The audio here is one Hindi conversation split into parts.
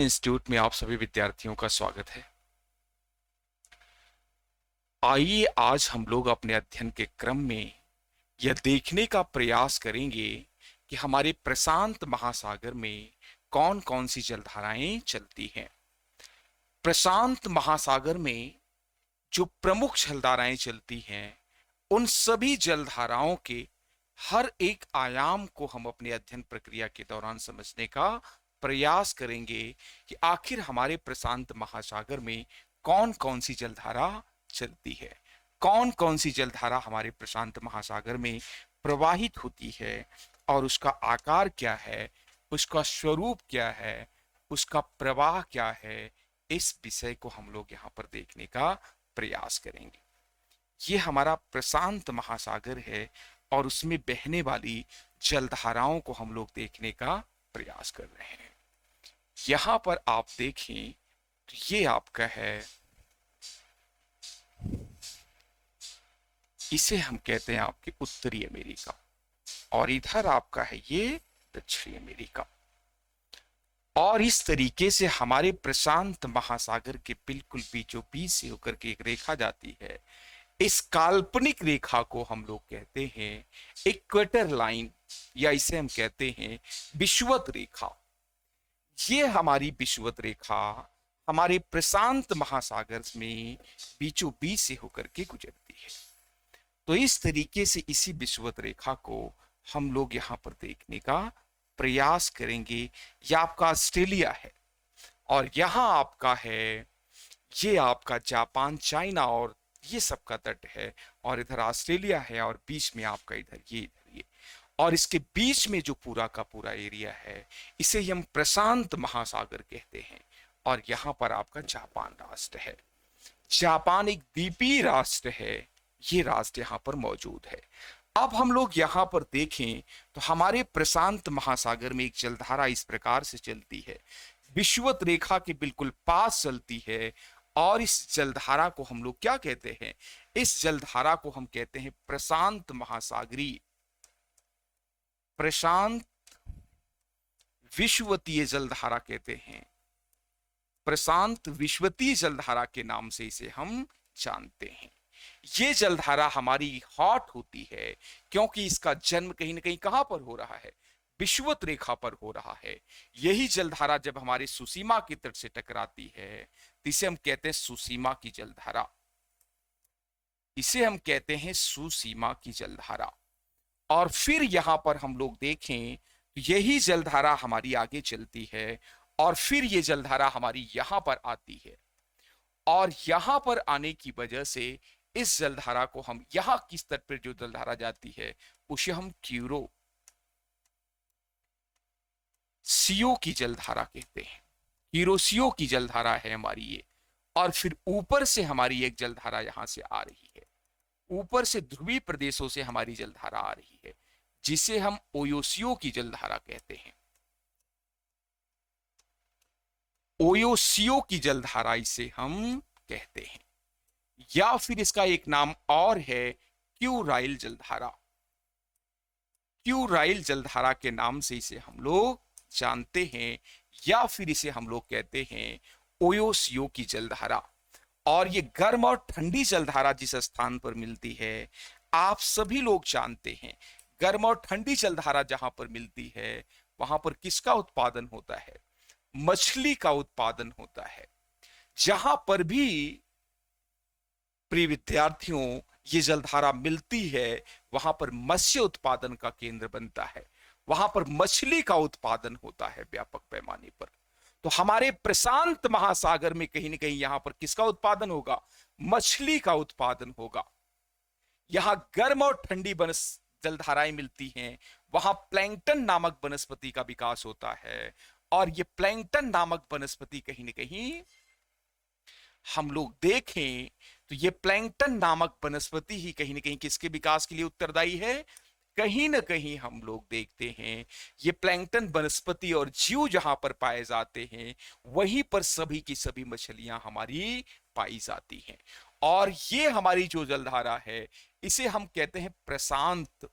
इंस्टीट्यूट में आप सभी विद्यार्थियों का स्वागत है। आइए आज हम लोग अपने अध्ययन के क्रम में यह देखने का प्रयास करेंगे कि हमारे प्रशांत महासागर में कौन कौन सी जलधाराएं चलती हैं। प्रशांत महासागर में जो प्रमुख जलधाराएं चलती हैं, उन सभी जलधाराओं के हर एक आयाम को हम अपने अध्ययन प्रक्रिया के दौरान समझने का प्रयास करेंगे कि आखिर हमारे प्रशांत महासागर में कौन कौन सी जलधारा चलती है, कौन कौन सी जलधारा हमारे प्रशांत महासागर में प्रवाहित होती है और उसका आकार क्या है, उसका स्वरूप क्या है, उसका प्रवाह क्या है। इस विषय को हम लोग यहाँ पर देखने का प्रयास करेंगे। ये हमारा प्रशांत महासागर है और उसमें बहने वाली जलधाराओं को हम लोग देखने का प्रयास कर रहे हैं। यहां पर आप देखें तो ये आपका है, इसे हम कहते हैं आपके उत्तरी अमेरिका, और इधर आपका है ये दक्षिणी अमेरिका। और इस तरीके से हमारे प्रशांत महासागर के बिल्कुल बीचों बीच से होकर के एक रेखा जाती है। इस काल्पनिक रेखा को हम लोग कहते हैं इक्वेटर लाइन, या इसे हम कहते हैं विषुवत रेखा। ये हमारी विषुवत रेखा हमारे प्रशांत महासागर में बीचों बीच से होकर के गुजरती है। तो इस तरीके से इसी विषुवत रेखा को हम लोग यहां पर देखने का प्रयास करेंगे। यह आपका ऑस्ट्रेलिया है और यहां आपका है ये आपका जापान, चाइना और ये सबका तट है, और इधर ऑस्ट्रेलिया है और बीच में आपका इधर ये और इसके बीच में जो पूरा का पूरा एरिया है इसे हम प्रशांत महासागर कहते हैं। और यहां पर आपका जापान राष्ट्र है। जापान एक द्वीपीय राष्ट्र है, ये राष्ट्र यहां पर मौजूद है। अब हम लोग यहां पर देखें तो हमारे प्रशांत महासागर में एक जलधारा इस प्रकार से चलती है, विषुवत रेखा के बिल्कुल पास चलती है। और इस जलधारा को हम लोग क्या कहते हैं? इस जलधारा को हम कहते हैं प्रशांत महासागरीय, प्रशांत विषुवतीय जलधारा कहते हैं। प्रशांत विषुवतीय जलधारा के नाम से इसे हम जानते हैं। ये जलधारा हमारी हॉट होती है क्योंकि इसका जन्म कहीं ना कहीं कहां पर हो रहा है? विषुवत रेखा पर हो रहा है। यही जलधारा जब हमारे सुसीमा के तट से टकराती है तो इसे हम कहते हैं सुसीमा की जलधारा। इसे हम कहते हैं सुसीमा की जलधारा। और फिर यहां पर हम लोग देखें तो यही जलधारा हमारी आगे चलती है और फिर ये जलधारा हमारी यहां पर आती है। और यहां पर आने की वजह से इस जलधारा को हम यहां किस तट पर जो जलधारा जाती है उसे हम क्यूरो सीओ की जलधारा कहते हैं। यूरोसियो की जलधारा है हमारी ये। और फिर ऊपर से हमारी एक जलधारा यहां से आ रही है, ऊपर से ध्रुवीय प्रदेशों से हमारी जलधारा आ रही है जिसे हम ओयोसियो की जलधारा कहते हैं। ओयोसियो की जलधारा इसे हम कहते हैं, या फिर इसका एक नाम और है क्यूराइल जलधारा। क्यूराइल जलधारा के नाम से इसे हम लोग जानते हैं, या फिर इसे हम लोग कहते हैं ओयोसियो की जलधारा। और ये गर्म और ठंडी जलधारा जिस स्थान पर मिलती है आप सभी लोग जानते हैं, गर्म और ठंडी जलधारा जहां पर मिलती है वहां पर किसका उत्पादन होता है? मछली का उत्पादन होता है। जहां पर भी प्रिय विद्यार्थियों ये जलधारा मिलती है वहां पर मत्स्य उत्पादन का केंद्र बनता है, वहां पर मछली का उत्पादन होता है व्यापक पैमाने पर। तो हमारे प्रशांत महासागर में कहीं ना कहीं यहां पर किसका उत्पादन होगा? मछली का उत्पादन होगा। यहां गर्म और ठंडी जलधाराएं मिलती हैं, वहां प्लैंकटन नामक वनस्पति का विकास होता है। और ये प्लैंकटन नामक वनस्पति कहीं ना कहीं हम लोग देखें तो ये प्लैंकटन नामक वनस्पति ही कहीं ना कहीं किसके विकास के लिए उत्तरदायी है? कहीं ना कहीं हम लोग देखते हैं ये प्लैंकटन वनस्पति और जीव जहां पर पाए जाते हैं वहीं पर सभी की सभी मछलियां हमारी पाई जाती हैं। और ये हमारी जो जलधारा है इसे हम कहते हैं प्रशांत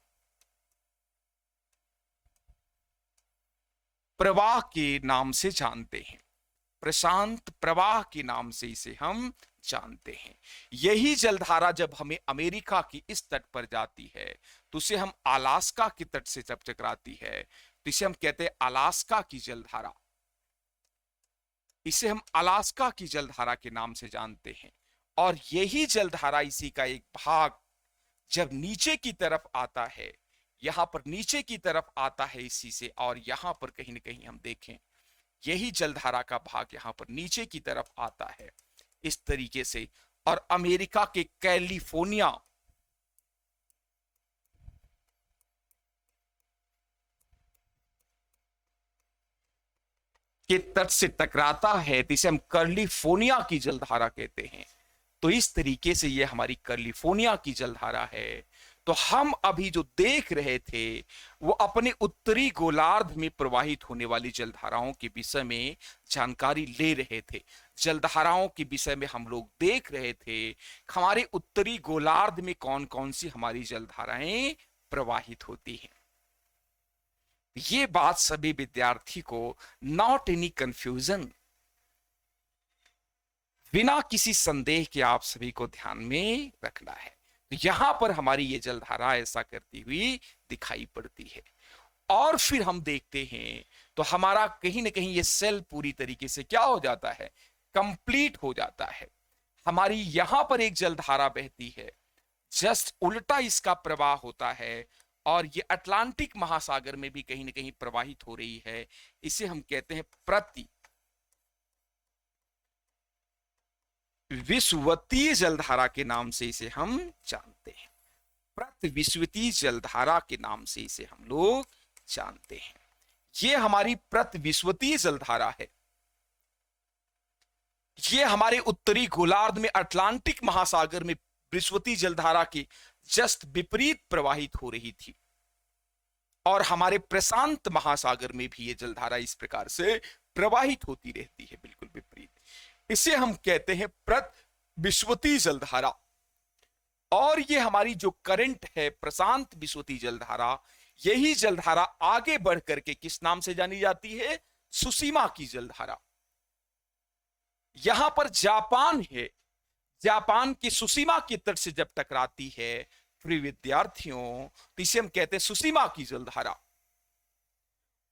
प्रवाह के नाम से जानते हैं। प्रशांत प्रवाह के नाम से इसे हम जानते हैं। यही जलधारा जब हमें अमेरिका की इस तट पर जाती है तो उसे हम अलास्का के तट से जब टकराती है तो इसे हम कहते हैं अलास्का की जलधारा। इसे हम अलास्का की जलधारा के नाम से जानते हैं। और यही जलधारा, इसी का एक भाग जब नीचे की तरफ आता है, यहां पर नीचे की तरफ आता है इसी से, और यहां पर कहीं ना कहीं हम देखें यही जलधारा का भाग यहां पर नीचे की तरफ आता है इस तरीके से, और अमेरिका के कैलिफोर्निया के तट से टकराता है, तो इसे हम कैलिफोर्निया की जलधारा कहते हैं। तो इस तरीके से ये हमारी कैलिफोर्निया की जलधारा है। तो हम अभी जो देख रहे थे वो अपने उत्तरी गोलार्ध में प्रवाहित होने वाली जलधाराओं के विषय में जानकारी ले रहे थे। जलधाराओं के विषय में हम लोग देख रहे थे हमारे उत्तरी गोलार्ध में कौन कौन सी हमारी जलधाराएं प्रवाहित होती हैं। ये बात सभी विद्यार्थी को नॉट एनी कंफ्यूजन, बिना किसी संदेह के आप सभी को ध्यान में रखना है। तो यहां पर हमारी ये जलधारा ऐसा करती हुई दिखाई पड़ती है। और फिर हम देखते हैं तो हमारा कहीं ना कहीं ये सेल पूरी तरीके से क्या हो जाता है, कंप्लीट हो जाता है। हमारी यहां पर एक जलधारा बहती है, जस्ट उल्टा इसका प्रवाह होता है, और ये अटलांटिक महासागर में भी कहीं ना कहीं प्रवाहित हो रही है। इसे हम कहते हैं प्रति विषुवतीय जलधारा के नाम से इसे हम जानते हैं। प्रतिविषुवतीय जलधारा के नाम से इसे हम लोग जानते हैं। ये हमारी प्रतिविषुवतीय जलधारा है। ये हमारे उत्तरी गोलार्ध में अटलांटिक महासागर में विषुवतीय जलधारा की जस्ट विपरीत प्रवाहित हो रही थी, और हमारे प्रशांत महासागर में भी ये जलधारा इस प्रकार से प्रवाहित होती रहती है, बिल्कुल विपरीत। इसे हम कहते हैं प्रतिविषुवतीय जलधारा। और ये हमारी जो करंट है प्रशांत विषुवतीय जलधारा, यही जलधारा आगे बढ़ करके किस नाम से जानी जाती है, सुसीमा की जलधारा। यहां पर जापान है, जापान की सुसीमा के तट से जब टकराती है प्रिय विद्यार्थियों, तो इसे हम कहते हैं सुसीमा की जलधारा।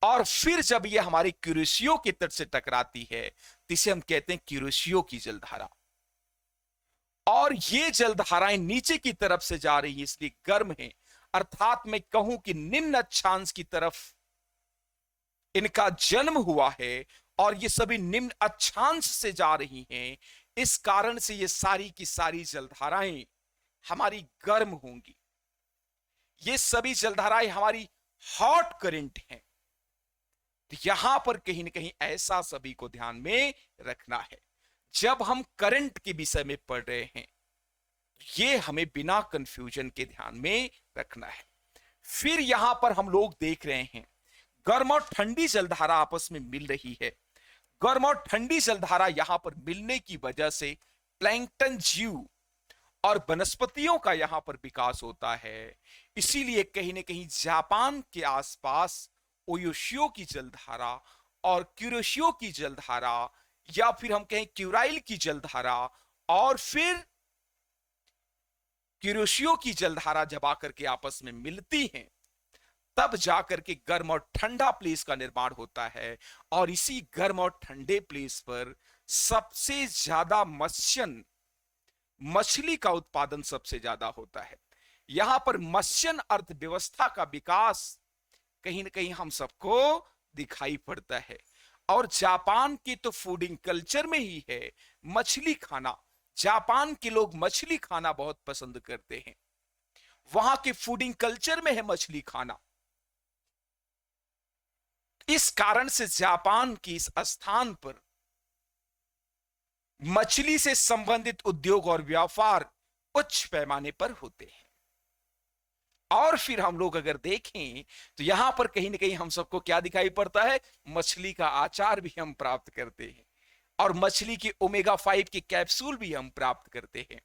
और फिर जब यह हमारी क्यूरेशियो के तट से टकराती है तो इसे हम कहते हैं क्यूरेशियो की जलधारा। और ये जलधाराएं नीचे की तरफ से जा रही है, इसलिए गर्म है, अर्थात मैं कहूं कि निम्न अक्षांश की तरफ इनका जन्म हुआ है, और ये सभी निम्न अक्षांश से जा रही हैं। इस कारण से ये सारी की सारी जलधाराएं हमारी गर्म होंगी। ये सभी जलधाराएं हमारी हॉट करंट हैं। तो यहां पर कहीं ना कहीं ऐसा सभी को ध्यान में रखना है, जब हम करंट के विषय में पढ़ रहे हैं, ये हमें बिना कंफ्यूजन के ध्यान में रखना है। फिर यहां पर हम लोग देख रहे हैं गर्म और ठंडी जलधारा आपस में मिल रही है। गर्म और ठंडी जलधारा यहां पर मिलने की वजह से प्लैंकटन जीव और वनस्पतियों का यहां पर विकास होता है। इसीलिए कहीं ना कहीं जापान के आसपास ओयोशियो की जलधारा और क्यूरोशियो की जलधारा, या फिर हम कहें क्यूराइल की जलधारा, और फिर क्यूरोशियो की जलधारा जब आकर के आपस में मिलती हैं, तब जाकर के गर्म और ठंडा प्लेस का निर्माण होता है। और इसी गर्म और ठंडे प्लेस पर सबसे ज्यादा मछली का उत्पादन सबसे ज्यादा होता है। यहां पर मत्स्य अर्थव्यवस्था का विकास कहीं ना कहीं हम सबको दिखाई पड़ता है। और जापान के तो फूडिंग कल्चर में ही है मछली खाना। जापान के लोग मछली खाना बहुत पसंद करते हैं, वहां के फूडिंग कल्चर में है मछली खाना। इस कारण से जापान की इस स्थान पर मछली से संबंधित उद्योग और व्यापार उच्च पैमाने पर होते हैं। और फिर हम लोग अगर देखें तो यहां पर कहीं ना कहीं हम सबको क्या दिखाई पड़ता है, मछली का अचार भी हम प्राप्त करते हैं, और मछली की ओमेगा 5 की कैप्सूल भी हम प्राप्त करते हैं,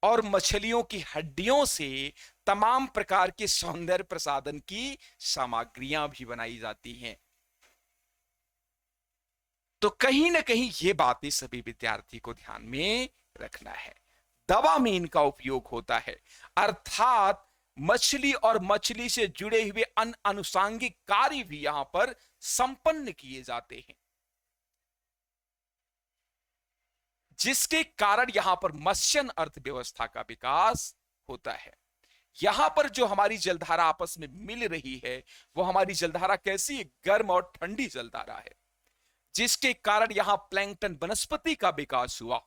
और मछलियों की हड्डियों से तमाम प्रकार के सौंदर्य प्रसाधन की सामग्रियां भी बनाई जाती हैं। तो कहीं ना कहीं ये बातें सभी विद्यार्थी को ध्यान में रखना है। दवा में इनका उपयोग होता है, अर्थात मछली और मछली से जुड़े हुए अन्य अनुषांगिक कार्य भी यहां पर संपन्न किए जाते हैं, जिसके कारण यहां पर मत्स्य अर्थव्यवस्था का विकास होता है। यहां पर जो हमारी जलधारा आपस में मिल रही है, वो हमारी जलधारा कैसी है? गर्म और ठंडी जलधारा है, जिसके कारण यहां प्लैंकटन वनस्पति का विकास हुआ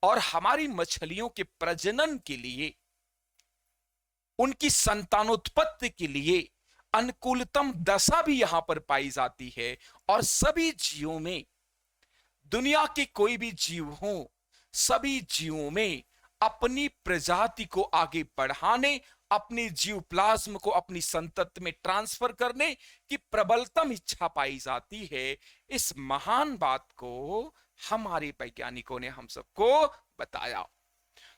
और हमारी मछलियों के प्रजनन के लिए, उनकी संतानोत्पत्ति के लिए अनुकूलतम दशा भी यहां पर पाई जाती है। और सभी जीवों में, दुनिया के कोई भी जीव हो, सभी जीवों में अपनी प्रजाति को आगे बढ़ाने, अपनी जीव प्लाज्म को अपनी संतति में ट्रांसफर करने की प्रबलतम इच्छा पाई जाती है। इस महान बात को हमारे वैज्ञानिकों ने हम सबको बताया।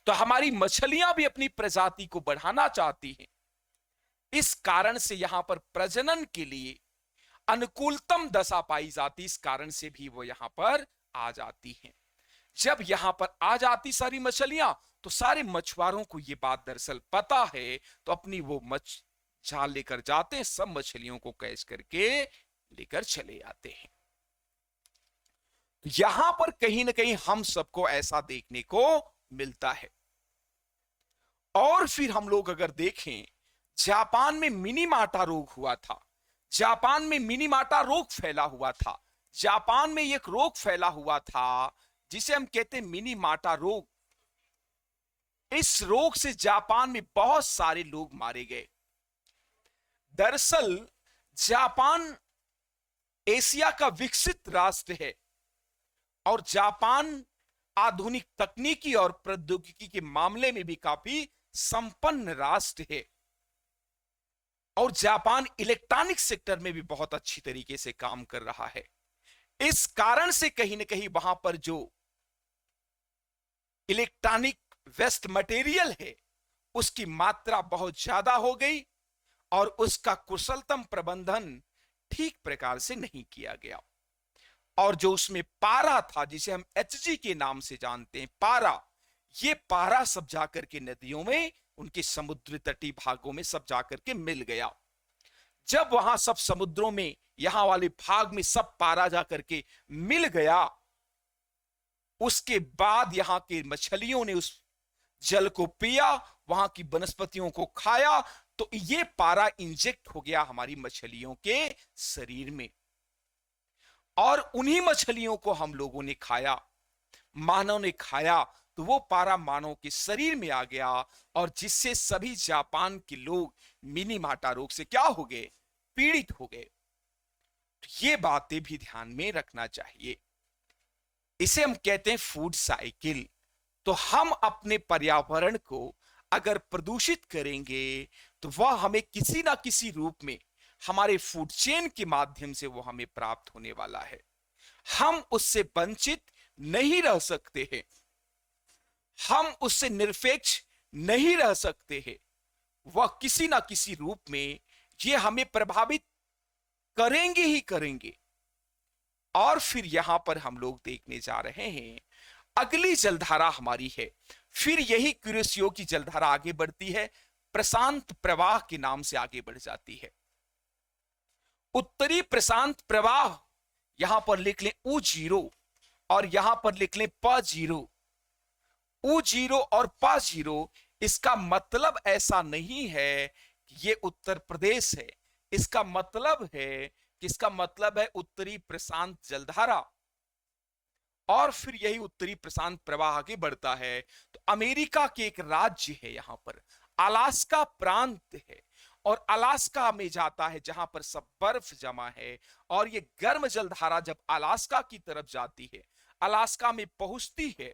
तो हमारी मछलियां भी अपनी प्रजाति को बढ़ाना चाहती हैं, इस कारण से यहां पर प्रजनन के लिए अनुकूलतम दशा पाई जाती, इस कारण से भी वो यहां पर आ जाती हैं। जब यहां पर आ जाती सारी मछलियां, तो सारे मछुआरों को ये बात दरअसल पता है, तो अपनी वो जाल लेकर जाते हैं, सब मछलियों को कैच करके लेकर चले आते हैं। यहां पर कहीं ना कहीं हम सबको ऐसा देखने को मिलता है। और फिर हम लोग अगर देखें, जापान में मिनीमाटा रोग हुआ था, जापान में मिनीमाटा रोग फैला हुआ था। जापान में एक रोग फैला हुआ था जिसे हम कहते हैं मिनीमाटा रोग। इस रोग से जापान में बहुत सारे लोग मारे गए। दरअसल जापान एशिया का विकसित राष्ट्र है और जापान आधुनिक तकनीकी और प्रौद्योगिकी के मामले में भी काफी संपन्न राष्ट्र है और जापान इलेक्ट्रॉनिक सेक्टर में भी बहुत अच्छी तरीके से काम कर रहा है। इस कारण से कहीं ना कहीं वहां पर जो इलेक्ट्रॉनिक वेस्ट मटेरियल है, उसकी मात्रा बहुत ज्यादा हो गई और उसका कुशलतम प्रबंधन ठीक प्रकार से नहीं किया गया। और जो उसमें पारा था, जिसे हम HG के नाम से जानते हैं, पारा, ये पारा सब जाकर के नदियों में, उनके समुद्र तटीय भागों में सब जाकर के मिल गया। जब वहां सब समुद्रों में, यहां वाले भाग में सब पारा जाकर के मिल गया, उसके बाद यहां के मछलियों ने उस जल को पिया, वहां की वनस्पतियों को खाया, तो ये पारा इंजेक्ट हो गया हमारी मछलियों के शरीर में और उन्हीं मछलियों को हम लोगों ने खाया, मानव ने खाया, तो वो पारा मानव के शरीर में आ गया और जिससे सभी जापान के लोग मिनीमाटा रोग से क्या हो गए? पीड़ित हो गए। तो ये बातें भी ध्यान में रखना चाहिए। इसे हम कहते हैं फूड साइकिल। तो हम अपने पर्यावरण को अगर प्रदूषित करेंगे तो वह हमें किसी ना किसी रूप में हमारे फूड चेन के माध्यम से वो हमें प्राप्त होने वाला है। हम उससे वंचित नहीं रह सकते हैं, हम उससे निरपेक्ष नहीं रह सकते हैं। वह किसी ना किसी रूप में ये हमें प्रभावित करेंगे ही करेंगे। और फिर यहां पर हम लोग देखने जा रहे हैं, अगली जलधारा हमारी है, फिर यही कुरोशियो की जलधारा आगे बढ़ती है, प्रशांत प्रवाह के नाम से आगे बढ़ जाती है। उत्तरी प्रशांत प्रवाह, यहां पर लिख लें U0 और यहां पर लिख लें P0। U0 और P0, इसका मतलब ऐसा नहीं है कि ये उत्तर प्रदेश है, इसका मतलब है कि इसका मतलब है उत्तरी प्रशांत जलधारा। और फिर यही उत्तरी प्रशांत प्रवाह आगे बढ़ता है तो अमेरिका के एक राज्य है, यहां पर अलास्का प्रांत है और अलास्का में जाता है जहां पर सब बर्फ जमा है। और ये गर्म जलधारा जब अलास्का की तरफ जाती है, अलास्का में पहुंचती है,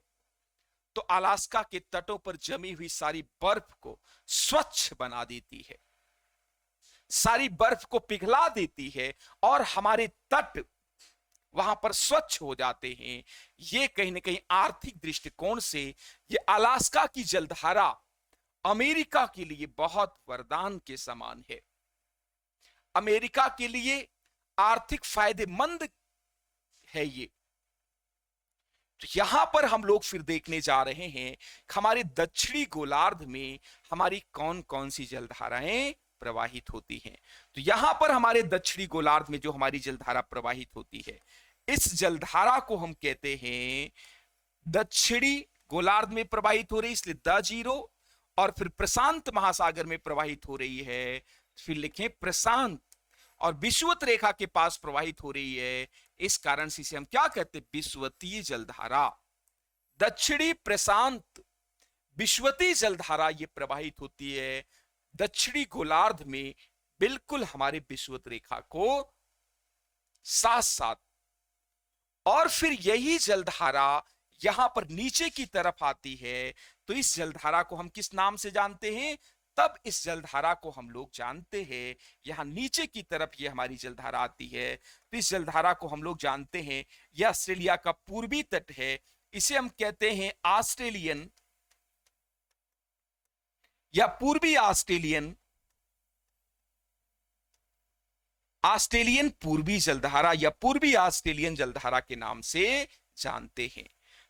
तो अलास्का के तटों पर जमी हुई सारी बर्फ को स्वच्छ बना देती है, सारी बर्फ को पिघला देती है और हमारे तट वहां पर स्वच्छ हो जाते हैं। ये कहीं ना कहीं आर्थिक दृष्टिकोण से ये अलास्का की जलधारा अमेरिका के लिए बहुत वरदान के समान है। अमेरिका के लिए आर्थिक फायदेमंद है ये, तो यहां पर हम लोग फिर देखने जा रहे हैं हमारे दक्षिणी गोलार्ध में हमारी कौन कौन सी जलधाराएं प्रवाहित होती हैं। तो यहां पर हमारे दक्षिणी गोलार्ध में जो हमारी जलधारा प्रवाहित होती है, इस जलधारा को हम कहते हैं दक्षिणी गोलार्ध में प्रवाहित हो रही, इसलिए द जीरो, और फिर प्रशांत महासागर में प्रवाहित हो रही है, फिर लिखें प्रशांत, और विषुवत रेखा के पास प्रवाहित हो रही है, इस कारण से इसे हम क्या कहते हैं, विषुवतीय जलधारा। दक्षिणी प्रशांत विषुवतीय जलधारा ये प्रवाहित होती है दक्षिणी गोलार्ध में, बिल्कुल हमारे विषुवत रेखा को साथ साथ। और फिर यही जलधारा यहां पर नीचे की तरफ आती है, तो इस जलधारा को हम किस नाम से जानते हैं, तब इस जलधारा को हम लोग जानते हैं, यहां नीचे की तरफ ये हमारी जलधारा आती है, तो इस जलधारा को हम लोग जानते हैं यह ऑस्ट्रेलिया का पूर्वी तट है, इसे हम कहते हैं ऑस्ट्रेलियन या पूर्वी ऑस्ट्रेलियन पूर्वी जलधारा या पूर्वी ऑस्ट्रेलियन जलधारा के नाम से जानते हैं।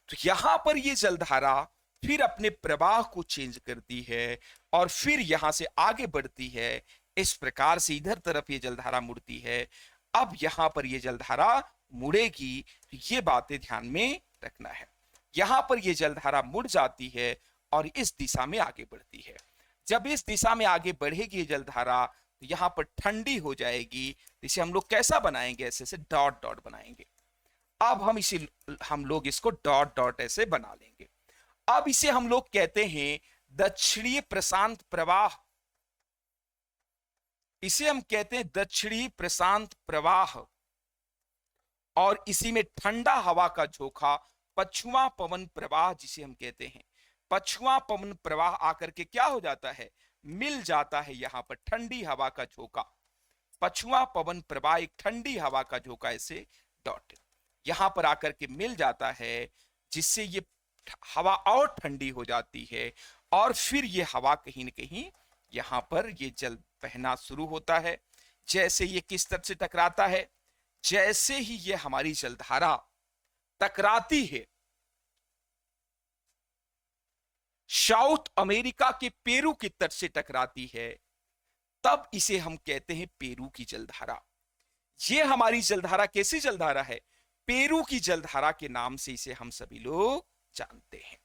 तो यहां पर यह जलधारा फिर अपने प्रवाह को चेंज करती है और फिर यहां से आगे बढ़ती है, इस प्रकार से इधर तरफ ये जलधारा मुड़ती है। अब यहां पर ये जलधारा मुड़ेगी, तो ये बातें ध्यान में रखना है। यहां पर ये जलधारा मुड़ जाती है और इस दिशा में आगे बढ़ती है। जब इस दिशा में आगे बढ़ेगी जलधारा, तो यहां पर ठंडी हो जाएगी, इसे हम लोग कैसा बनाएंगे, ऐसे डॉट डॉट बनाएंगे। अब हम लोग इसको डॉट डॉट ऐसे बना लेंगे। अब इसे हम लोग कहते हैं दक्षिणी प्रशांत प्रवाह, इसे हम कहते हैं दक्षिणी प्रशांत प्रवाह, और इसी में ठंडा हवा का झोंका पछुआ पवन प्रवाह जिसे हम कहते हैं। पछुआ पवन प्रवाह आकर के क्या हो जाता है, मिल जाता है यहां पर ठंडी हवा का झोंका। पछुआ पवन प्रवाह एक ठंडी हवा का झोंका ऐसे डॉट यहां पर आकर के मिल जाता है, जिससे ये हवा और ठंडी हो जाती है, और फिर ये हवा कहीं न कहीं यहां पर ये जल बहना शुरू होता है। जैसे ये किस तरफ से टकराता है, जैसे ही ये हमारी जलधारा टकराती है साउथ अमेरिका के पेरू की तट से टकराती है, तब इसे हम कहते हैं पेरू की जलधारा। ये हमारी जलधारा कैसी जलधारा है, पेरू की जलधारा के नाम से इसे हम सभी लोग जानते हैं।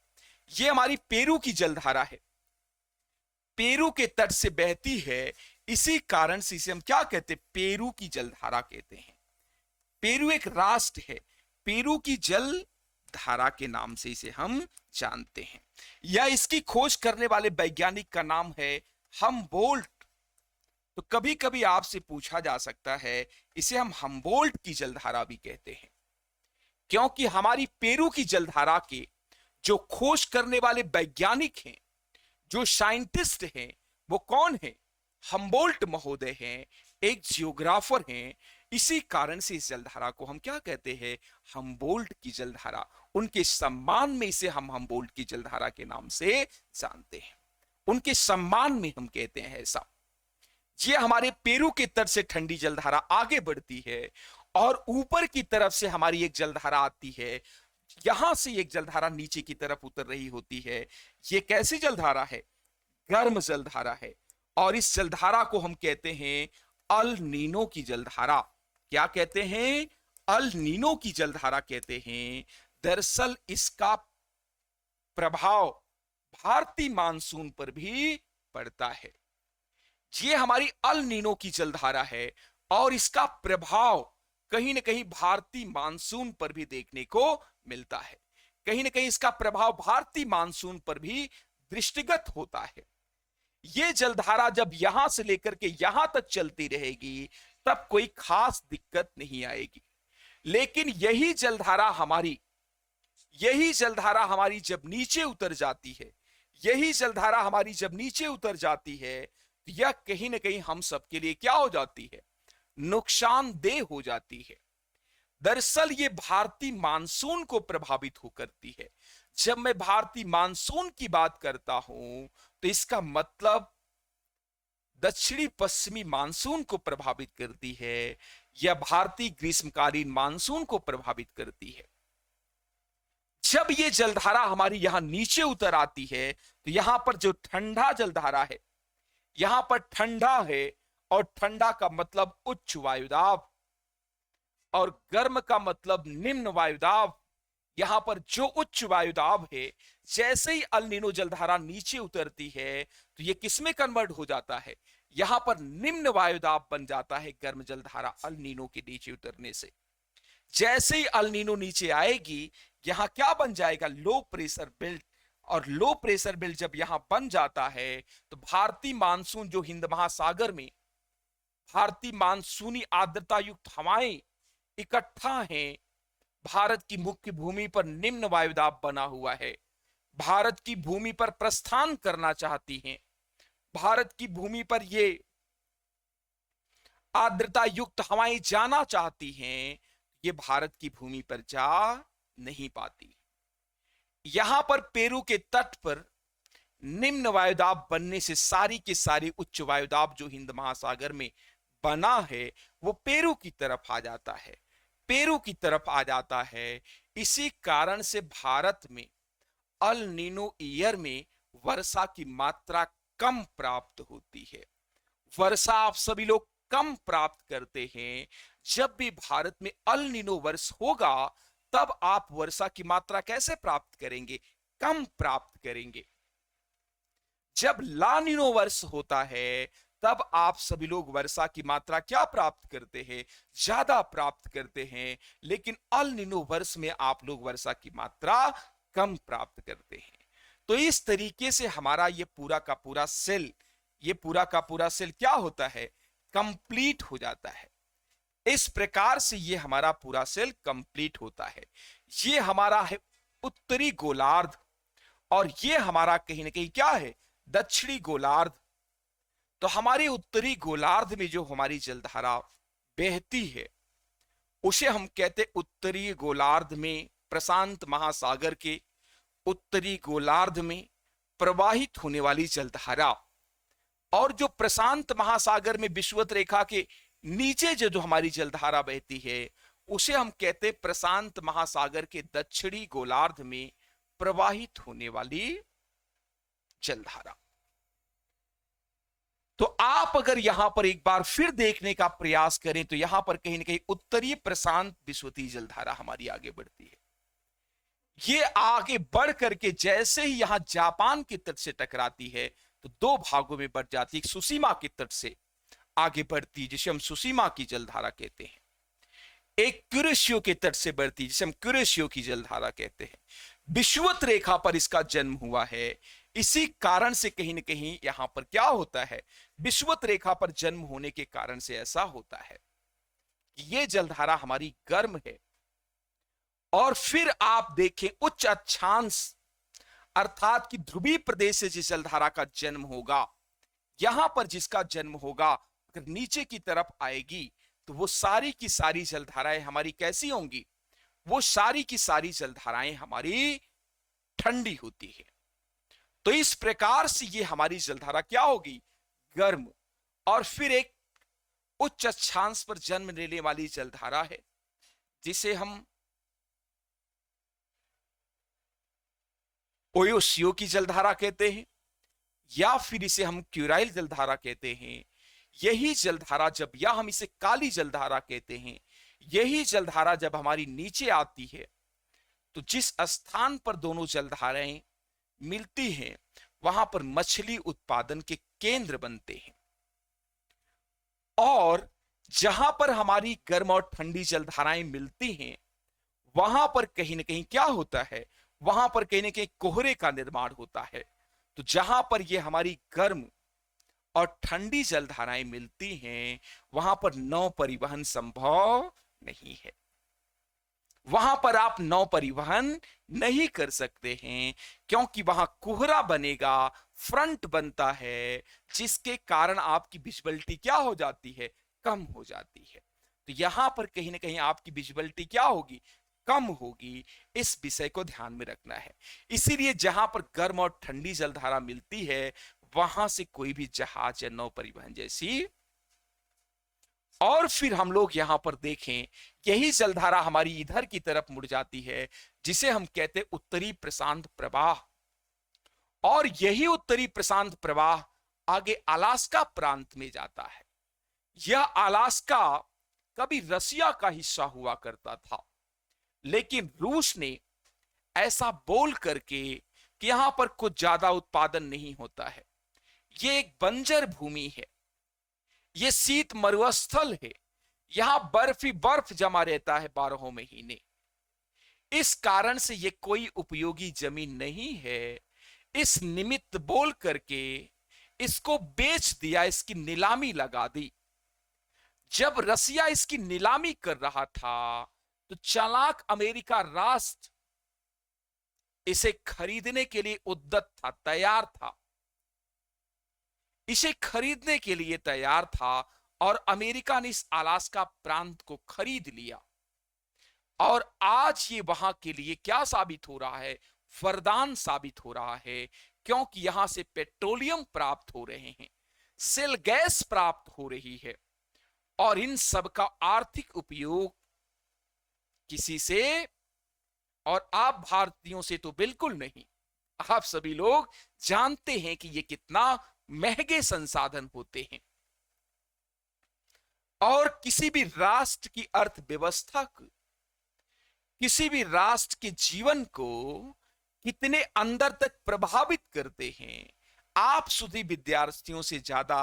ये हमारी पेरू की जलधारा है, पेरू के तट से बहती है, इसी कारण से इसे हम क्या कहते हैं, पेरू की जलधारा कहते हैं। पेरू एक राष्ट्र है, पेरू की जल धारा के नाम से इसे हम जानते हैं। या इसकी खोज करने वाले वैज्ञानिक का नाम है हम्बोल्ट। तो कभी कभी आपसे पूछा जा सकता है, इसे हम हम्बोल्ट की जलधारा भी कहते हैं, क्योंकि हमारी पेरू की जलधारा के जो खोज करने वाले वैज्ञानिक हैं, जो साइंटिस्ट हैं, वो कौन है, हम्बोल्ट महोदय हैं, एक जियोग्राफर हैं। इसी कारण से इस जलधारा को हम क्या कहते हैं, हम्बोल्ट की जलधारा। उनके सम्मान में इसे हम हम्बोल्ट की जलधारा के नाम से जानते हैं, उनके सम्मान में हम कहते हैं ऐसा। ये हमारे पेरू के तट से ठंडी जलधारा आगे बढ़ती है और ऊपर की तरफ से हमारी एक जलधारा आती है, यहां से एक जलधारा नीचे की तरफ उतर रही होती है। ये कैसी जलधारा है, गर्म जलधारा है, और इस जलधारा को हम कहते हैं अल नीनो की जलधारा। क्या कहते हैं, अल नीनो की जलधारा कहते हैं। दरअसल इसका प्रभाव भारतीय मानसून पर भी पड़ता है। ये हमारी अल नीनो की जलधारा है और इसका प्रभाव कहीं ना कहीं भारतीय मानसून पर भी देखने को मिलता है। कहीं ना कहीं इसका प्रभाव भारतीय मानसून पर भी दृष्टिगत होता है। यह जलधारा जब यहां से लेकर के यहां तक चलती रहेगी, तब कोई खास दिक्कत नहीं आएगी। लेकिन यही जलधारा हमारी जब नीचे उतर जाती है, यही जलधारा हमारी जब नीचे उतर जाती है, तो यह कहीं ना कहीं हम सबके लिए क्या हो जाती है, नुकसानदेह हो जाती है। दरअसल ये भारतीय मानसून को प्रभावित हो करती है। जब मैं भारतीय मानसून की बात करता हूं, तो इसका मतलब दक्षिणी पश्चिमी मानसून को प्रभावित करती है या भारतीय ग्रीष्मकालीन मानसून को प्रभावित करती है। जब ये जलधारा हमारी यहां नीचे उतर आती है तो यहां पर जो ठंडा जलधारा है, यहां पर ठंडा है, और ठंडा का मतलब उच्च वायुदाब और गर्म का मतलब निम्न वायुदाब। यहां पर जो उच्च वायुदाब है, जैसे ही अल नीनो जलधारा नीचे उतरती है तो ये किसमें कन्वर्ट हो जाता है, यहां पर निम्न वायुदाब बन जाता है गर्म जलधारा अल नीनो के नीचे उतरने से। जैसे ही अल नीनो नीचे आएगी, यहां क्या बन जाएगा, लो प्रेशर बेल्ट। और लो प्रेशर बेल्ट जब यहां बन जाता है तो भारतीय मानसून जो हिंद महासागर में भारतीय मानसूनी आर्द्रता युक्त हवाएं इकट्ठा हैं, भारत की मुख्य भूमि पर निम्न वायुदाब बना हुआ है, भारत की भूमि पर प्रस्थान करना चाहती हैं, भारत की भूमि पर ये आर्द्रता युक्त हवाएं जाना चाहती हैं, ये भारत की भूमि पर जा नहीं पाती। यहां पर पेरू के तट पर निम्न वायुदाब बनने से सारी के सारी उच्च वायुदाब जो हिंद महासागर में बना है वो पेरू की तरफ आ जाता है, पेरू की तरफ आ जाता है। इसी कारण से भारत में अल नीनो ईयर में वर्षा की मात्रा कम प्राप्त होती है। वर्षा आप सभी लोग कम प्राप्त करते हैं। जब भी भारत में अल नीनो वर्ष होगा तब आप वर्षा की मात्रा कैसे प्राप्त करेंगे, कम प्राप्त करेंगे। जब ला नीनो वर्ष होता है तब आप सभी लोग वर्षा की मात्रा क्या प्राप्त करते हैं, ज्यादा प्राप्त करते हैं। लेकिन अल नीनो वर्ष में आप लोग वर्षा की मात्रा कम प्राप्त करते हैं। तो इस तरीके से हमारा ये पूरा का पूरा सेल, ये पूरा का पूरा सेल क्या होता है, कंप्लीट हो जाता है। इस प्रकार से ये हमारा पूरा सेल कंप्लीट होता है। ये हमारा है उत्तरी गोलार्ध और ये हमारा कहीं ना कहीं क्या है, दक्षिणी गोलार्ध। तो हमारे उत्तरी गोलार्ध में जो हमारी जलधारा बहती है उसे हम कहते उत्तरी गोलार्ध में, प्रशांत महासागर के उत्तरी गोलार्ध में प्रवाहित होने वाली जलधारा। और जो प्रशांत महासागर में विषुवत रेखा के नीचे जो हमारी जलधारा बहती है उसे हम कहते प्रशांत महासागर के दक्षिणी गोलार्ध में प्रवाहित होने वाली जलधारा। तो आप अगर यहां पर एक बार फिर देखने का प्रयास करें तो यहां पर कहीं ना कहीं उत्तरी प्रशांत विषुवतीय जलधारा हमारी आगे बढ़ती है। ये आगे बढ़ करके जैसे ही यहां जापान के तट से टकराती है तो दो भागों में बढ़ जाती है। सुसीमा के तट से आगे बढ़ती है जिसे हम सुसीमा की जलधारा कहते हैं, एक कुरेशियो के तट से बढ़ती जिसे हम कुरेशियो की जलधारा कहते हैं। विषुवत रेखा पर इसका जन्म हुआ है। इसी कारण से कहीं ना कहीं यहां पर क्या होता है, विषुवत रेखा पर जन्म होने के कारण से ऐसा होता है कि ये जलधारा हमारी गर्म है। और फिर आप देखें उच्च अक्षांश अर्थात कि ध्रुवीय प्रदेश से जिस जलधारा का जन्म होगा, यहां पर जिसका जन्म होगा, अगर नीचे की तरफ आएगी तो वो सारी की सारी जलधाराएं हमारी कैसी होंगी, वो सारी की सारी जलधाराएं हमारी ठंडी होती है। तो इस प्रकार से ये हमारी जलधारा क्या होगी, गर्म। और फिर एक उच्च अक्षांश पर जन्म लेने वाली जलधारा है जिसे हम ओयोसियो की जलधारा कहते हैं या फिर इसे हम क्यूराइल जलधारा कहते हैं। यही जलधारा जब, या हम इसे काली जलधारा कहते हैं, यही जलधारा जब हमारी नीचे आती है तो जिस स्थान पर दोनों जलधाराएं मिलती हैं वहां पर मछली उत्पादन के केंद्र बनते हैं। और जहां पर हमारी गर्म और ठंडी जलधाराएं मिलती हैं वहां पर कहीं ना कहीं क्या होता है, वहां पर कहीं ना कहीं कोहरे का निर्माण होता है। तो जहां पर ये हमारी गर्म और ठंडी जलधाराएं मिलती हैं वहां पर नौ परिवहन संभव नहीं है, वहां पर आप नौ परिवहन नहीं कर सकते हैं क्योंकि वहां कोहरा बनेगा, फ्रंट बनता है, जिसके कारण आपकी विजिबिलिटी क्या हो जाती है, कम हो जाती है। तो यहां पर कहीं ना कहीं आपकी विजिबिलिटी क्या होगी, कम होगी। इस विषय को ध्यान में रखना है। इसीलिए जहां पर गर्म और ठंडी जलधारा मिलती है वहां से कोई भी जहाज या नौ परिवहन जैसी और फिर हम लोग यहां पर देखें, यही जलधारा हमारी इधर की तरफ मुड़ जाती है, जिसे हम कहते उत्तरी प्रशांत प्रवाह। और यही उत्तरी प्रशांत प्रवाह आगे अलास्का प्रांत में जाता है। यह अलास्का कभी रसिया का हिस्सा हुआ करता था, लेकिन रूस ने ऐसा बोल करके कि यहां पर कुछ ज्यादा उत्पादन नहीं होता है, यह एक बंजर भूमि है, यह शीत मरुस्थल है, यहां बर्फ ही बर्फ जमा रहता है 12 महीने, इस कारण से यह कोई उपयोगी जमीन नहीं है। इस निमित्त बोल करके इसको बेच दिया, इसकी नीलामी लगा दी। जब रसिया इसकी नीलामी कर रहा था तो चालाक अमेरिका राष्ट्र इसे खरीदने के लिए उद्यत था, तैयार था, इसे खरीदने के लिए तैयार था। और अमेरिका ने इस अलास्का प्रांत को खरीद लिया, और आज ये वहां के लिए क्या साबित हो रहा है? वरदान साबित हो रहा है, क्योंकि यहां से पेट्रोलियम प्राप्त हो रहे हैं, सेल गैस प्राप्त हो रही है, और इन सब का आर्थिक उपयोग किसी से, और आप भारतीयों से तो बिल्कुल नहीं। आप सभी लोग जानते हैं कि ये कितना महंगे संसाधन होते हैं, और किसी भी राष्ट्र की अर्थव्यवस्था को, किसी भी राष्ट्र के जीवन को कितने अंदर तक प्रभावित करते हैं, आप सुधी विद्यार्थियों से ज्यादा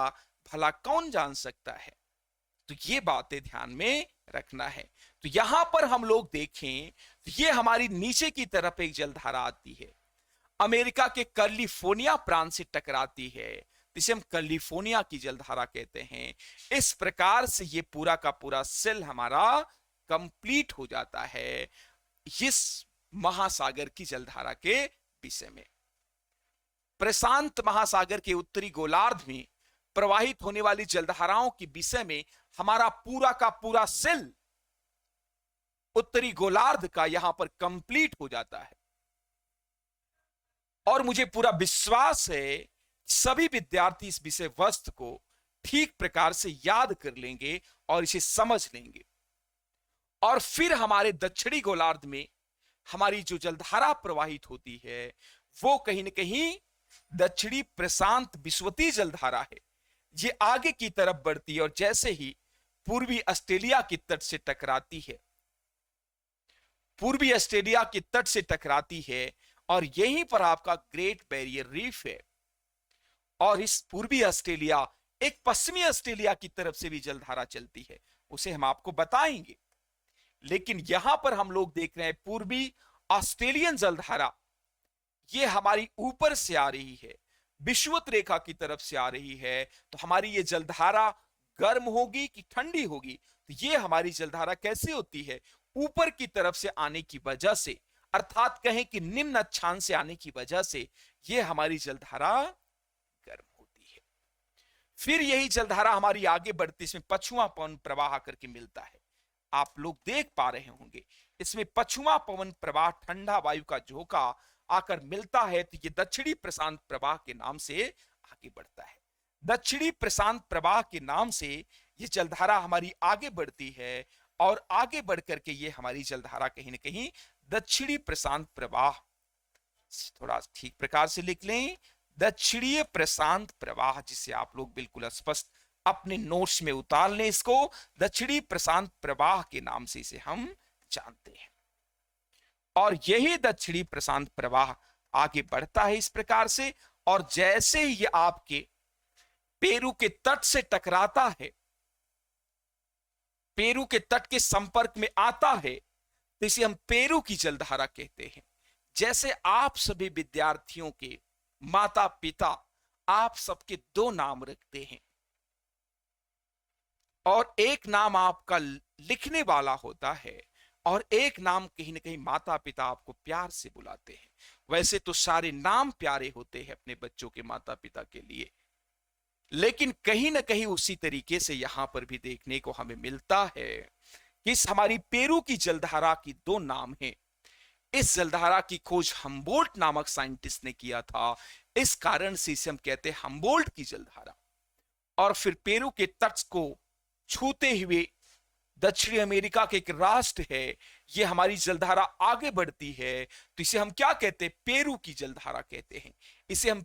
भला कौन जान सकता है? तो ये बातें ध्यान में रखना है। तो यहां पर हम लोग देखें तो ये हमारी नीचे की तरफ एक जलधारा आती है, अमेरिका के कैलिफोर्निया प्रांत से टकराती है, जिसे हम कैलिफोर्निया की जलधारा कहते हैं। इस प्रकार से ये पूरा का पूरा सेल हमारा कंप्लीट हो जाता है इस महासागर की जलधारा के विषय में। प्रशांत महासागर के उत्तरी गोलार्ध में प्रवाहित होने वाली जलधाराओं के विषय में हमारा पूरा का पूरा सेल उत्तरी गोलार्ध का यहां पर कंप्लीट हो जाता है। और मुझे पूरा विश्वास है सभी विद्यार्थी इस विषय वस्तु को ठीक प्रकार से याद कर लेंगे और इसे समझ लेंगे। और फिर हमारे दक्षिणी गोलार्ध में हमारी जो जलधारा प्रवाहित होती है वो कहीं ना कहीं दक्षिणी प्रशांत विषुवतीय जलधारा है। ये आगे की तरफ बढ़ती है और जैसे ही पूर्वी ऑस्ट्रेलिया के तट से टकराती है, पूर्वी ऑस्ट्रेलिया के तट से टकराती है, और यहीं पर आपका ग्रेट बैरियर रीफ है। और इस पूर्वी ऑस्ट्रेलिया एक पश्चिमी ऑस्ट्रेलिया की तरफ से भी जलधारा चलती है, उसे हम आपको बताएंगे। लेकिन यहां पर हम लोग देख रहे हैं पूर्वी ऑस्ट्रेलियन जलधारा, ये हमारी ऊपर से आ रही है, विषुवत रेखा की तरफ से आ रही है। तो हमारी ये जलधारा गर्म होगी कि ठंडी होगी? तो ये हमारी जलधारा कैसे होती है? ऊपर की तरफ से आने की वजह से, अर्थात कहें कि निम्न अक्षांश से आने की वजह से ये हमारी जलधारा गर्म होती है। फिर यही जलधारा हमारी आगे बढ़ती, इसमें पछुआ पवन प्रवाह आकर के मिलता है। आप लोग देख पा रहे होंगे इसमें पछुआ पवन प्रवाह, ठंडा वायु का झोंका आकर मिलता है, तो ये दक्षिणी प्रशांत प्रवाह के नाम से आगे बढ़ता है। दक्षिणी प्रशांत प्रवाह के नाम से ये जलधारा हमारी आगे बढ़ती है, और आगे बढ़कर के ये हमारी जलधारा कहीं ना कहीं दक्षिणी प्रशांत प्रवाह, थोड़ा ठीक प्रकार से लिख लें, दक्षिणीय प्रशांत प्रवाह, जिसे आप लोग बिल्कुल स्पष्ट अपने नोट्स में उतार लें। इसको दक्षिणी प्रशांत प्रवाह के नाम से इसे हम जानते हैं। और यही दक्षिणी प्रशांत प्रवाह आगे बढ़ता है इस प्रकार से, और जैसे ही ये आपके पेरू के तट से टकराता है, पेरू के तट के संपर्क में आता है, तो इसे हम पेरू की जलधारा कहते हैं। जैसे आप सभी विद्यार्थियों के माता पिता आप सबके दो नाम रखते हैं, और एक नाम आपका लिखने वाला होता है, और एक नाम कहीं ना कहीं माता पिता आपको प्यार से बुलाते हैं। वैसे तो सारे नाम प्यारे होते हैं अपने बच्चों के माता पिता के लिए, लेकिन कहीं ना कहीं उसी तरीके से यहां पर भी देखने को हमें मिलता है कि इस हमारी पेरू की जलधारा की दो नाम हैं। इस जलधारा की खोज हम्बोल्ट नामक साइंटिस्ट ने किया था, इस कारण से इसे हम कहते हैं हम्बोल्ट की जलधारा। और फिर पेरू के तट को छूते हुए दक्षिणी अमेरिका के एक राष्ट्र है, ये हमारी जलधारा आगे बढ़ती है, तो इसे हम क्या कहते हैं? पेरू की जलधारा कहते हैं। इसे हम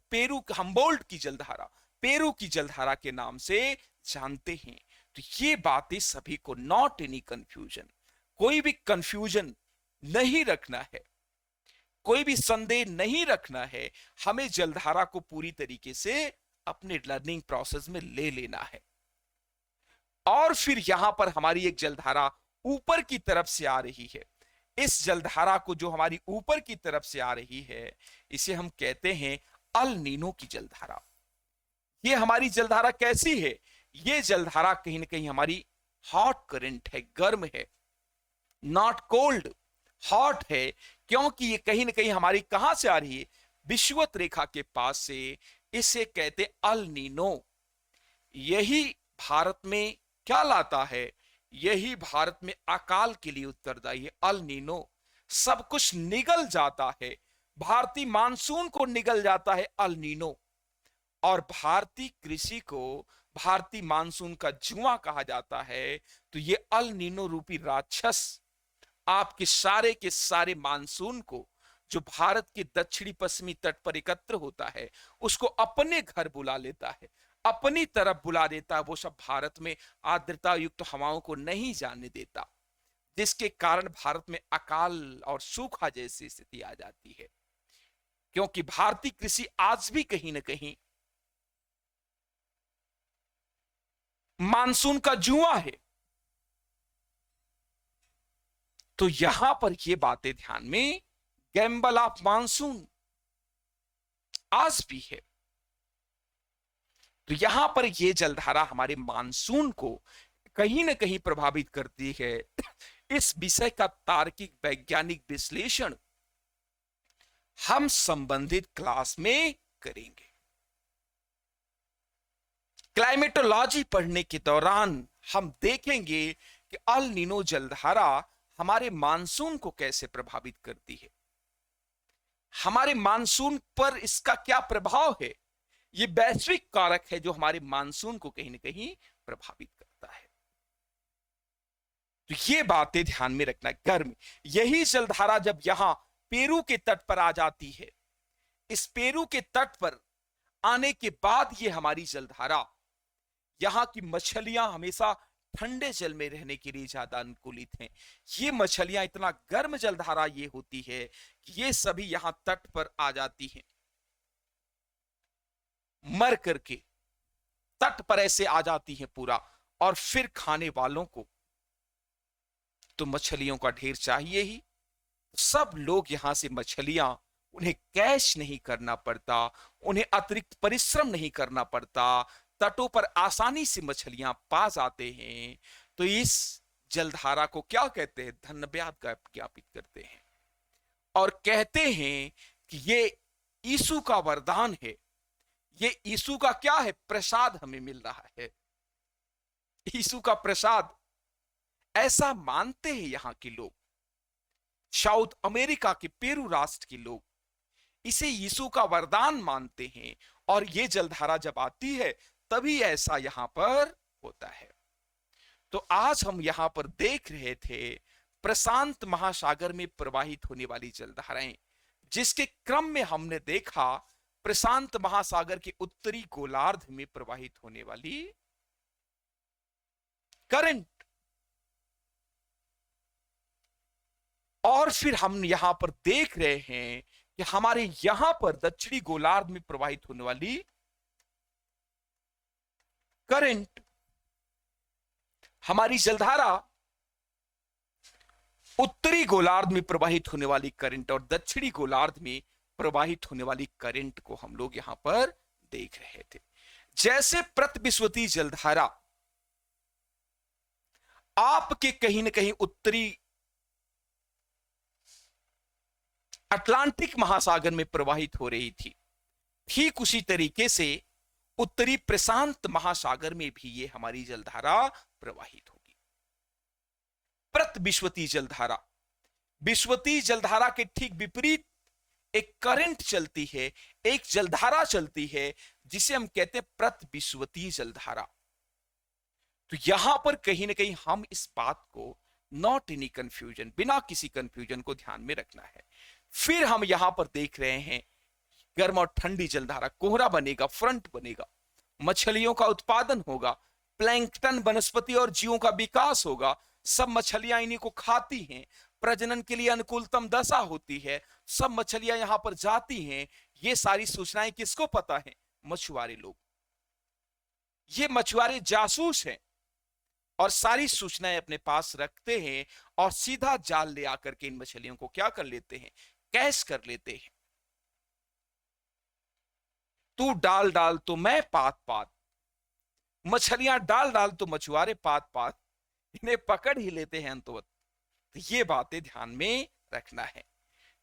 हम्बोल्ट की जलधारा, पेरू की जलधारा के नाम से जानते हैं। तो ये बातें सभी को, नॉट एनी कंफ्यूजन, कोई भी कंफ्यूजन नहीं रखना है, कोई भी संदेह नहीं रखना है। हमें जलधारा को पूरी तरीके से अपने लर्निंग प्रोसेस में ले लेना है। और फिर यहां पर हमारी एक जलधारा ऊपर की तरफ से आ रही है। इस जलधारा को, जो हमारी ऊपर की तरफ से आ रही है, इसे हम कहते हैं अल नीनो की जलधारा। ये हमारी जलधारा कैसी है? ये जलधारा कहीं ना कहीं हमारी हॉट करंट है, गर्म है, नॉट कोल्ड, हॉट है। क्योंकि ये कहीं ना कहीं हमारी कहां से आ रही है? विषुवत रेखा के पास से। इसे कहते अल नीनो। यही भारत में क्या लाता है? यही भारत में अकाल के लिए उत्तरदायी है। अल नीनो सब कुछ निगल जाता है, भारतीय मानसून को निगल जाता है अल नीनो। और भारतीय कृषि को भारतीय मानसून का जुआ कहा जाता है। तो ये अल नीनो रूपी राक्षस आपके सारे के सारे मानसून को, जो भारत के दक्षिणी पश्चिमी तट पर एकत्र होता है, उसको अपने घर बुला लेता है, अपनी तरफ बुला देता है। वो सब भारत में आर्द्रता युक्त हवाओं को नहीं जाने देता, जिसके कारण भारत में अकाल और सूखा जैसी स्थिति आ जाती है। क्योंकि भारतीय कृषि आज भी कहीं ना कहीं मानसून का जुआ है। तो यहां पर ये बातें ध्यान में, गैम्बल ऑफ मानसून आज भी है। तो यहां पर ये जलधारा हमारे मानसून को कहीं ना कहीं प्रभावित करती है। इस विषय का तार्किक वैज्ञानिक विश्लेषण हम संबंधित क्लास में करेंगे। क्लाइमेटोलॉजी पढ़ने के दौरान हम देखेंगे कि अल नीनो जलधारा हमारे मानसून को कैसे प्रभावित करती है, हमारे मानसून पर इसका क्या प्रभाव है। यह वैश्विक कारक है जो हमारे मानसून को कहीं ना कहीं प्रभावित करता है। तो ये बातें ध्यान में रखना। गर्म, यही जलधारा जब यहां पेरू के तट पर आ जाती है, इस पेरू के तट पर आने के बाद ये हमारी जलधारा, यहां की मछलियां हमेशा ठंडे जल में रहने के लिए ज्यादा अनुकूलित हैं। ये मछलियां, इतना गर्म जलधारा ये होती है कि ये सभी यहां तट पर आ जाती हैं, मर करके तट पर ऐसे आ जाती हैं पूरा। और फिर खाने वालों को तो मछलियों का ढेर चाहिए ही। सब लोग यहां से मछलियां, उन्हें कैच नहीं करना पड़ता, उन्हें अतिरिक्त परिश्रम नहीं करना पड़ता, तटों पर आसानी से मछलियां पा जाते हैं। तो इस जलधारा को क्या कहते हैं? धन्यवाद का ज्ञापित करते हैं और कहते हैं कि ये यीशु का वरदान है, ये यीशु का क्या है? प्रसाद हमें मिल रहा है, यीशु का प्रसाद। ऐसा मानते हैं यहां के लोग, साउथ अमेरिका के पेरू राष्ट्र के लोग इसे यीशु का वरदान मानते हैं। और ये जलधारा जब आती है तभी ऐसा यहां पर होता है। तो आज हम यहां पर देख रहे थे प्रशांत महासागर में प्रवाहित होने वाली जलधाराएं, जिसके क्रम में हमने देखा प्रशांत महासागर के उत्तरी गोलार्ध में प्रवाहित होने वाली करंट। और फिर हम यहां पर देख रहे हैं कि हमारे यहां पर दक्षिणी गोलार्ध में प्रवाहित होने वाली करंट, हमारी जलधारा उत्तरी गोलार्ध में प्रवाहित होने वाली करंट और दक्षिणी गोलार्ध में प्रवाहित होने वाली करंट को हम लोग यहां पर देख रहे थे। जैसे प्रतिविश्वती जलधारा आपके कहीं ना कहीं उत्तरी अटलांटिक महासागर में प्रवाहित हो रही थी, ठीक उसी तरीके से उत्तरी प्रशांत महासागर में भी ये हमारी जलधारा प्रवाहित होगी। प्रतिविश्वती जलधारा, विश्वती जलधारा के ठीक विपरीत एक करंट चलती है, एक जलधारा चलती है जिसे हम कहते हैं प्रतिविश्वती जलधारा। तो यहां पर कहीं ना कहीं हम इस बात को नॉट एनी कंफ्यूजन, बिना किसी कंफ्यूजन को ध्यान में रखना है। फिर हम यहां पर देख रहे हैं गर्म और ठंडी जलधारा, कोहरा बनेगा, फ्रंट बनेगा, मछलियों का उत्पादन होगा, प्लैंकटन वनस्पति और जीवों का विकास होगा, सब मछलियां इन्हीं को खाती हैं, प्रजनन के लिए अनुकूलतम दशा होती है, सब मछलियां यहां पर जाती हैं। ये सारी सूचनाएं किसको पता है? मछुआरे लोग। ये मछुआरे जासूस हैं और सारी सूचनाएं अपने पास रखते हैं और सीधा जाल ले आकर के इन मछलियों को क्या कर लेते हैं? कैश कर लेते हैं। तू डाल डाल तो मैं पात पात, मछलियां डाल डाल तो मछुआरे पात पात, इन्हें पकड़ ही लेते हैं अंतवत। तो ये बातें ध्यान में रखना है।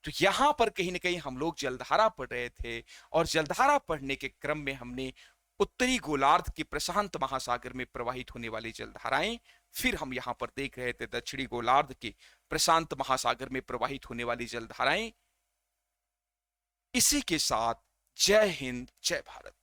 तो यहां पर कहीं ना कहीं हम लोग जलधारा पढ़ रहे थे और जलधारा पढ़ने के क्रम में हमने उत्तरी गोलार्ध के प्रशांत महासागर में प्रवाहित होने वाली जलधाराएं, फिर हम यहां पर देख रहे थे दक्षिणी गोलार्ध के प्रशांत महासागर में प्रवाहित होने वाली जलधाराएं। इसी के साथ जय हिंद, जय भारत।